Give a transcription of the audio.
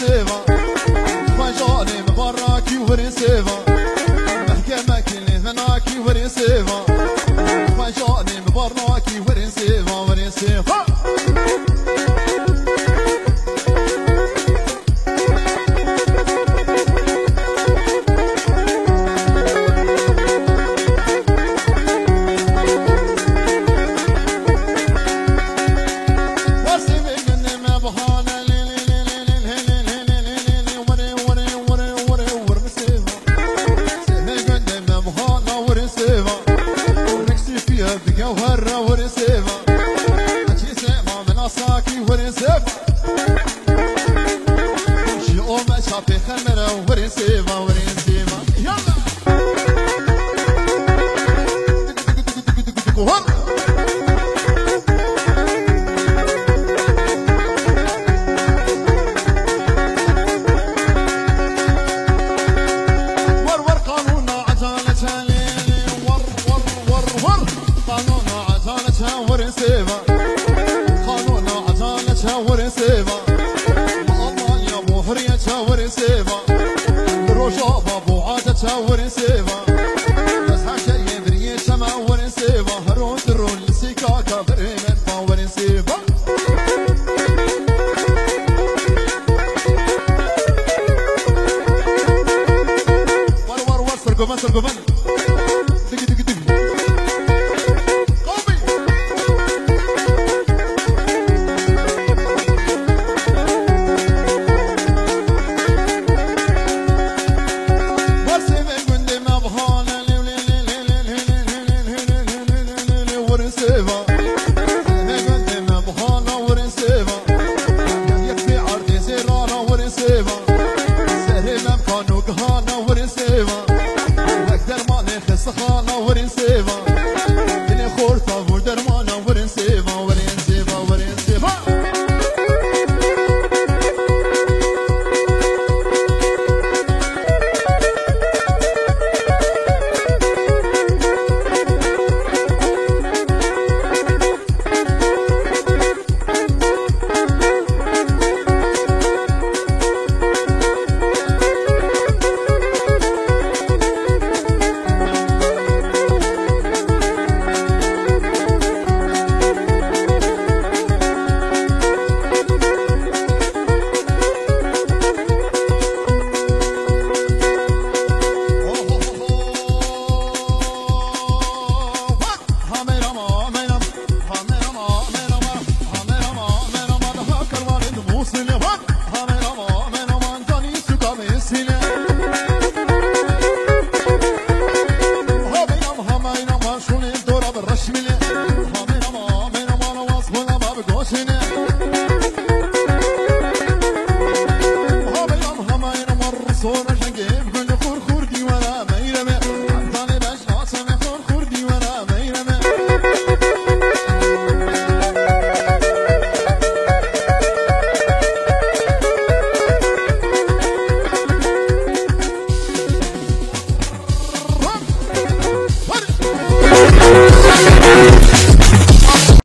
سيفا خجاني مبراكي ورين سيفا محكمة كل ثناكي ورين سيفا خجاني مبراكي ورين سيفا ورين سيفا جوهر ورسيفا أجي سيما من أصاكي ورسيفا شي أوما شافي خمرة ورسيفا ورسيفا يلا ور قانون عدالة ورسيفا قانون عدالتها ورسيفا الله يا ابو حريتها ورسيفا رجاء ابو عادتها ورسيفا بس حكي بريتها ما ورسيفا هرون درون لسيكاكا بريمن فا ورسيفا ور سرقوبان سرقوبان دقي دقي دقي سخانة ورين سيفا بني خورطة ودرمانة ورين سيفا ورين سيفا ورين سيفا Seni